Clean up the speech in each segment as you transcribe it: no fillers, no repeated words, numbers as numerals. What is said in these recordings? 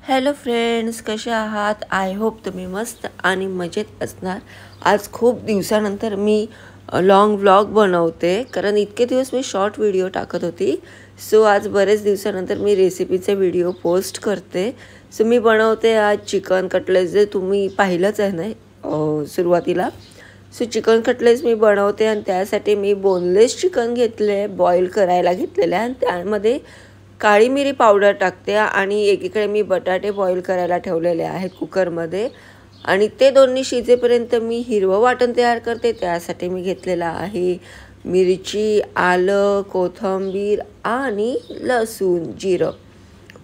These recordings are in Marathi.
हॅलो फ्रेंड्स, कसे आहात? आय होप तुम्ही मस्त आणि मजेत असणार। आज खूप दिवसानंतर मी लॉंग व्लॉग बनवते, कारण इतके दिवस मी शॉर्ट व्हिडिओ टाकत होती। सो आज बरेच दिवसानंतर मी रेसिपीचे व्हिडिओ पोस्ट करते। सो मी बनवते आज चिकन कटलेट्स, जे तुम्ही पाहिलंच आहे ना सुरुवातीला। सो चिकन कटलेट्स मी बनवते आणि त्यासाठी मी बोनलेस चिकन घेतले, बॉईल करायला घेतलेले आणि त्यामध्ये काळी मिरी पावडर टाकते आणि एकीकडे मी बटाटे बॉईल करायला ठेवलेले आहेत कुकरमध्ये आणि ते दोन्ही शिजेपर्यंत मी हिरवं वाटण तयार करते। त्यासाठी मी घेतलेला आहे मिरची, आलं, कोथिंबीर आणि लसूण, जिरं।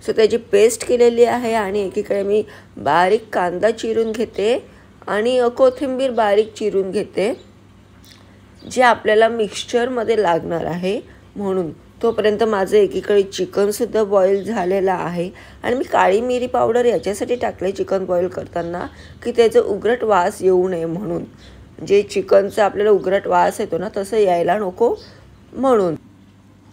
सो त्याची पेस्ट केलेली आहे आणि एकीकडे मी बारीक कांदा चिरून घेते आणि कोथिंबीर बारीक चिरून घेते, जे आपल्याला मिक्सचरमध्ये लागणार आहे म्हणून। तोपर्यंत माझं एकीकडे चिकनसुद्धा बॉईल झालेलं आहे आणि मी काळी मिरी पावडर याच्यासाठी टाकले चिकन बॉईल करताना की त्याचं उग्रट वास येऊ नये म्हणून। जे चिकनचा आपल्याला उग्रट वास येतो ना, तसं यायला नको म्हणून।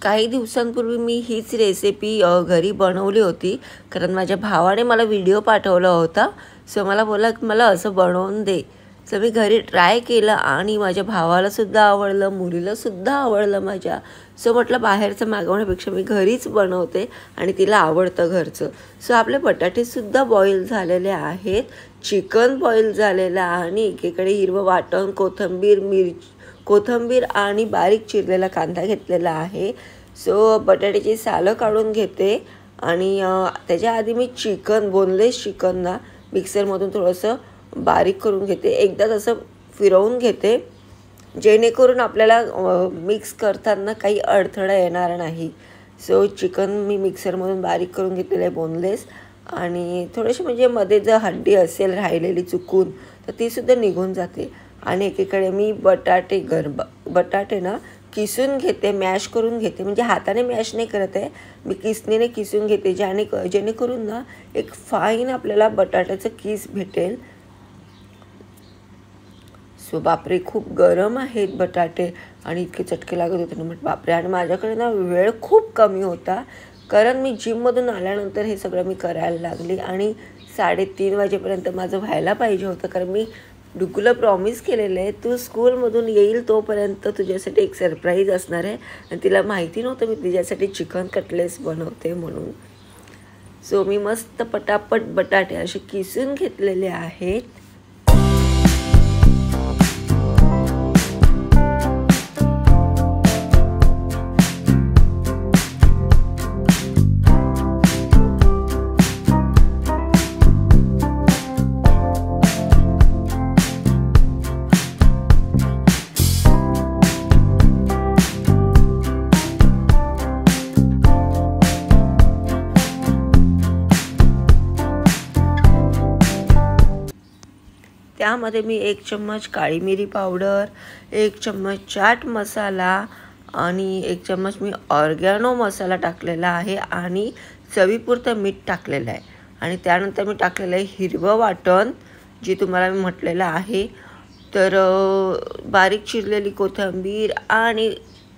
काही दिवसांपूर्वी मी हीच रेसिपी घरी बनवली होती, कारण माझ्या भावाने मला व्हिडिओ पाठवला होता। सो मला बोलला की मला असं बनवून दे। सो मी घरी ट्राय केलं आणि माझ्या भावालासुद्धा आवडलं, मुलीलासुद्धा आवडलं माझ्या। सो म्हटलं बाहेरचं मागवण्यापेक्षा मी घरीच बनवते आणि तिला आवडतं घरचं। सो आपले बटाटेसुद्धा बॉईल झालेले आहेत, चिकन बॉईल झालेलं आणि एकीकडे हिरवं वाटण, कोथिंबीर आणि बारीक चिरलेला कांदा घेतलेला आहे। सो बटाट्याची सालं काढून घेते आणि त्याच्या आधी मी बोनलेस चिकनला मिक्सरमधून थोडंसं बारीक करून घेते, एकदा तसं फिरवून घेते, जेणेकरून आपल्याला मिक्स करताना काही अडथळा येणार नाही। सो चिकन मी मिक्सरमधून बारीक करून घेतलेलं आहे बोनलेस, आणि थोडेसे म्हणजे मध्ये जर हड्डी असेल राहिलेली चुकून तर तीसुद्धा निघून जाते। आणि एकीकडे मी बटाटे ना किसून घेते, मॅश करून घेते, म्हणजे हाताने मॅश नाही करत आहे, मी किसणीने किसून घेते, जेणेकरून ना एक फाईन आपल्याला बटाट्याचं किस भेटेल। सो बापरे, खूप गरम आहेत बटाटे आणि इतके चटके लागत होते ना, म्हटलं बापरे। आणि माझ्याकडे ना वेळ खूप कमी होता, कारण मी जिममधून आल्यानंतर हे सगळं मी करायला लागली आणि 3:30 वाजेपर्यंत माझं व्हायला पाहिजे होतं, कारण मी डुगूला प्रॉमिस केलेलं आहे तू स्कूलमधून येईल तोपर्यंत तुझ्यासाठी एक सरप्राईज असणार आहे, आणि तिला माहिती नव्हतं मी तिच्यासाठी चिकन कटलेट्स बनवते म्हणून। सो मी मस्त पटापट बटाटे असे किसून घेतलेले आहेत। त्यामध्ये मी 1 चम्मच काळी मिरी पावडर, 1 चम्मच चाट मसाला आणि 1 चम्मच मी ऑर्गॅनो मसाला टाकलेला आहे आणि चवीपुरतं मीठ टाकलेलं आहे। आणि त्यानंतर मी टाकलेलं आहे हिरवं वाटण, जे तुम्हाला मी म्हटलेलं आहे। तर बारीक चिरलेली कोथिंबीर आणि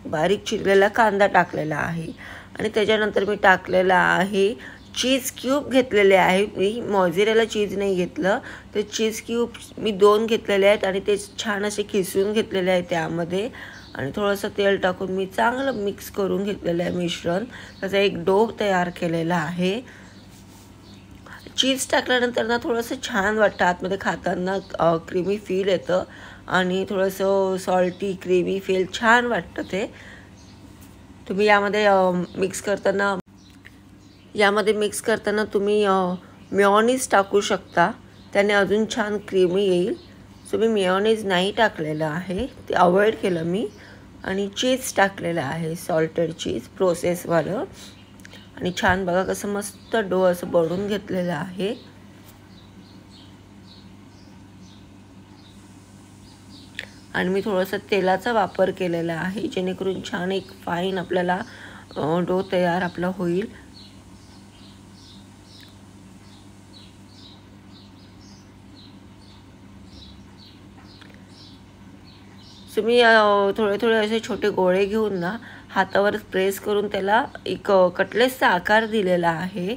बारीक चिरलेला कांदा टाकलेला आहे। आणि त्याच्यानंतर मी टाकलेला आहे चीज क्यूब घेतलेले आहे, मी मॉझरेला चीज नाही घेतलं, तर चीज क्यूब मी 2 घेतलेले आहेत आणि ते छान असे किसून घेतलेले आहे त्यामध्ये। आणि थोडंसं तेल टाकून मी चांगलं मिक्स करून घेतलेलं आहे मिश्रण, त्याचा एक डो तयार केलेला आहे। चीज टाकल्यानंतर ना थोडंसं छान वाटतं, आतमध्ये खाताना क्रीमी फील येतं आणि थोडंसं सॉल्टी क्रीमी फील छान वाटतं ते। तुम्ही यामध्ये मिक्स करताना तुम्ही मेयोनीज टाकू शकता, त्याने अजून छान क्रीमी येईल। सो मी मेयोनीज नाही टाकलेलं आहे, ते अवॉइड केलं मी, आणि चीज टाकलेलं आहे, सॉल्टेड चीज प्रोसेसवालं। आणि छान बघा कसं मस्त डो असं बनवून घेतलेलं आहे। आणि मी थोडंसं तेलाचा वापर केलेला आहे, जेणेकरून छान एक फाईन आपल्याला डो तयार आपला होईल। सो मी थोडे असे छोटे गोळे घेऊन ना हातावर प्रेस करून त्याला एक कटलेट्सचा आकार दिलेला आहे।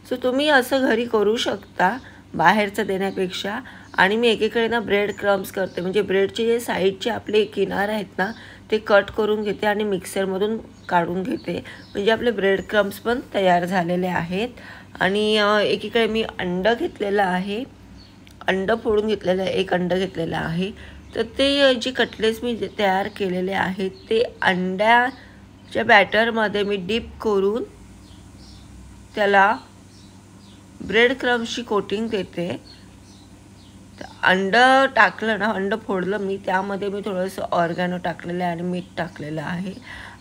सो तुम्ही असं घरी करू शकता बाहेरचं देण्यापेक्षा. आणि मी एकीकडे ना ब्रेड क्रम्स करते, म्हणजे ब्रेडचे जे साईडचे आपले किनार आहेत ना ते कट करून घेते आणि मिक्सरमधून काढून घेते, म्हणजे आपले ब्रेड क्रम्स पण तयार झालेले आहेत. आणि एकीकडे मी अंडं घेतलेलं आहे, अंडं फोडून घेतलेलं आहे, एक अंडं घेतलेलं आहे. तर ते जे कटलेट्स मी तयार केलेले आहेत ते अंड्याच्या बॅटरमध्ये मी डीप करून त्याला ब्रेड क्रम्सची कोटिंग देते. अंडं टाकलं ना, अंडं फोडलं मी, त्यामध्ये मी थोडंसं ऑर्गॅनो टाकलेलं आहे आणि मीठ टाकलेलं आहे.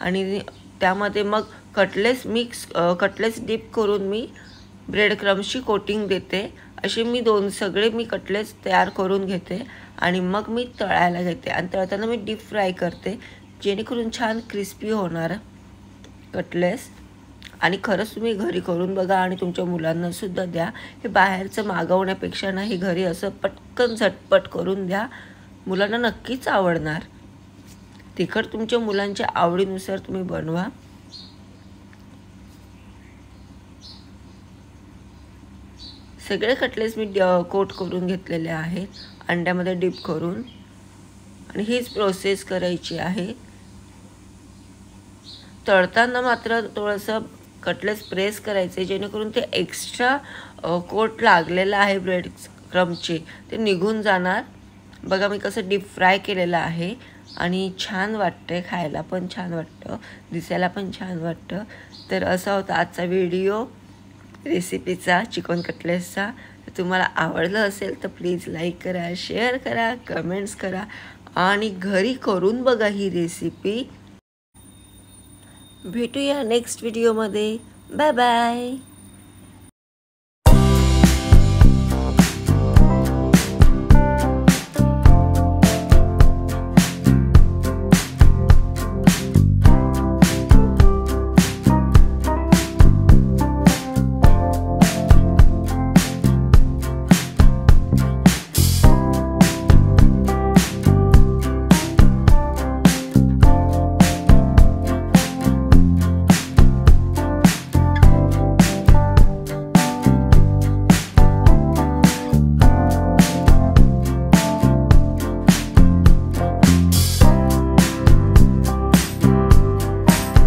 आणि त्यामध्ये मग कटलेट्स डीप करून मी ब्रेड क्रम्सची कोटिंग देते. असे मी सगळे मी कटलेट्स तयार करून घेते आणि मग मी तळायला घेते. आणि तळताना मी डीप फ्राय करते, जेणेकरून छान क्रिस्पी होणार कटलेट्स. आणि खरंच तुम्ही घरी करून बघा आणि तुमच्या मुलांना सुद्धा द्या. हे बाहेरचं मागवण्यापेक्षा ना हे घरी असं पटकन झटपट करून द्या, मुलांना नक्कीच आवडणार. तिखट तुमच्या मुलांच्या आवडीनुसार तुम्ही बनवा. सगळे कटलेट्स मी कोट करून घेतलेले आहेत अंड्यामध्ये डीप करून. आणि हीच प्रोसेस करायची आहे. तळताना मात्र थोडंसं कटलेट्स प्रेस करायचे, जेणेकरून ते एक्स्ट्रा कोट लागलेलं आहे ब्रेड क्रम्सचे ते निघून जाणार. बघा मी कसं डीप फ्राय केलेलं आहे आणि छान वाटते, खायला पण छान वाटतं, दिसायला पण छान वाटतं. तर असा होता आजचा व्हिडिओ रेसिपीचा चिकन कटलेट्सचा. तुम्हाला आवडलं असेल तर प्लीज लाईक करा, शेअर करा, कमेंट्स करा आणि घरी करून बघा ही रेसिपी. भेटूया नेक्स्ट व्हिडिओमध्ये. Bye bye.